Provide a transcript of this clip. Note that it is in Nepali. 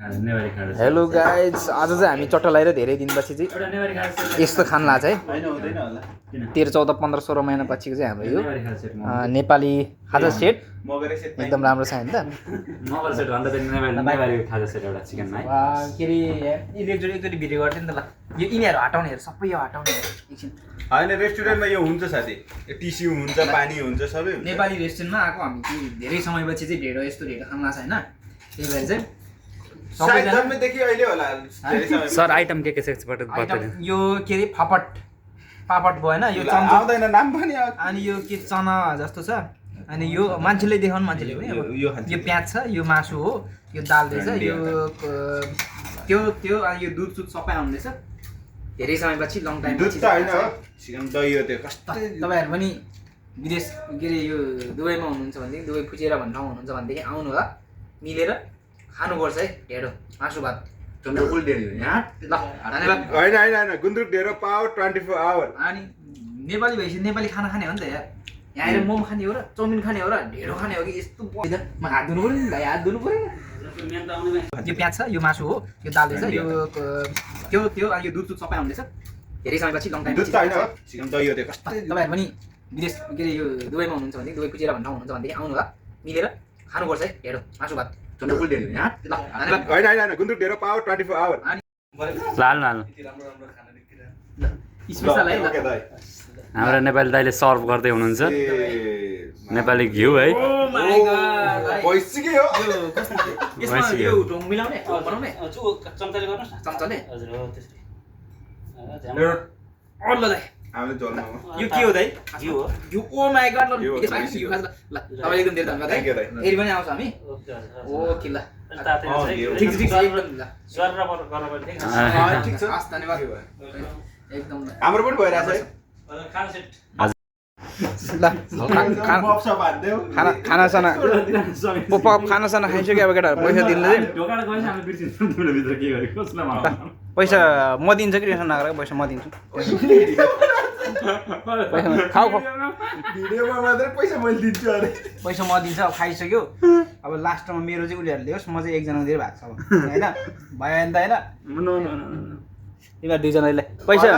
हेलो गाइज, आज चाहिँ हामी चट्टा लगाएर धेरै दिनपछि चाहिँ यस्तो खान लाग्छ है। 13, 14, 15, 16 महिना पछिको चाहिँ हाम्रो यो नेपाली खाजा सेट एकदम राम्रो छ हैन त। के अरे एकचोटि भिडियो गर्थ्यो नि त। ल यो यिनीहरू हटाउने हेर, सबै यो हटाउने एकछिन हैन। रेस्टुरेन्टमा यो हुन्छ साथी, टिस्यु हुन्छ, पानी हुन्छ, सबै हुन्छ। नेपाली रेस्टुरेन्टमा आएको हामी चाहिँ धेरै समयपछि चाहिँ ढेँडो यस्तो ढेँडो खान लाग्छ हैन। त्यही भएर चाहिँ सायद जन्मेदेखि अहिले होला सर आइटम के छ एकपल्ट बताइदिनु। यो के अरे पापड भयो हैन। यो चम्चा आउँदैन नाम पनि। अनि यो के चना जस्तो छ। अनि यो मान्छेले देखाउनु मान्छेले पनि यो प्याज छ, यो मासु हो, यो दाल रहेछ, यो त्यो अनि यो दुध सुध सबै आउँदैछ धेरै समयपछि, लङ टाइम दुध त हैन हो, चिकन दही हो। त्यो कस्तो तपाईहरु पनि विदेश के अरे यो दुबईमा हुनुहुन्छ भनेदेखि, दुबई फुचेरा भन्ने ठाउँ हुनुहुन्छ भनेदेखि आउनु होला, मिलेर खानुपर्छ है ढेँडो मासु भात। गुन्द्रुक ढेँडो यहाँ ल हैन गुन्द्रुक ढेँडो पावर 24 आवर। अनि नेपाली भएपछि नेपाली खाना खाने हो नि त यार। यहाँ आएर मोमो खाने हो र चाउमिन खाने हो र ढेँडो खाने हो कि यस्तो म हात धुनु पर्यो नि भाइ, हात धुनु पर्यो। यो प्याज छ, यो मासु हो, यो दाल रहेछ, यो त्यो अनि यो दुध सुध सबै आउँदैछ धेरै समयपछि, लङ टाइम दुध त हैन हो, चिकन दही हो। त्यो कस्तो तपाईहरु पनि विदेश के अरे यो दुबईमा हुनुहुन्छ भनेदेखि, दुबई फुचेरा भन्ने ठाउँ हुनुहुन्छ भनेदेखि आउनु होला, मिलेर खानुपर्छ है ढेँडो मासु भात। गुन्द्रुक ढेँडो हैन गुन्द्रुक ढेँडो पावर 24 आवर। लाल स्पेशल है ल। हाम्रो नेपाली दाइले सर्भ गर्दै हुनुहुन्छ नेपाली घिउ है। भइसक्यो यसमा यो ढोङ मिलाउने बनाउने चम्चाले गर्नुस् न। चम्चाले हजुर हो त्यसरी। ल दाइ हामीले जल्नमा यो के हो दाइ? घिउ हो। घिउ ओ माय गॉड। ल यसमा घिउ खान्छ ल। तपाईलाई एकदम धेरै धन्यवाद है। फेरि पनि आउँछ हामी। ओके ल ठीक छ एकदम ल। स्वर र गर्न पनि ठीक छ। हस् धन्यवाद एकदम। हाम्रो पनि भइरहेछ है खाना सेट। ल खानासाना खानासाना खाइसक्यो। अब केटाहरू पैसा दिनु चाहिँ पैसा म दिन्छु कि टेन्सन नगरेको, पैसा म दिन्छु। खाऊ भिडियोमा मात्रै पैसा मैले दिन्छु अरे। पैसा म दिन्छु। अब खाइसक्यो, अब लास्टमा मेरो चाहिँ उनीहरूले ल्याओस्, म चाहिँ एकजना दिएर भएको छ अब होइन भयो नि त होइन। तिमीहरू दुईजनाले पैसा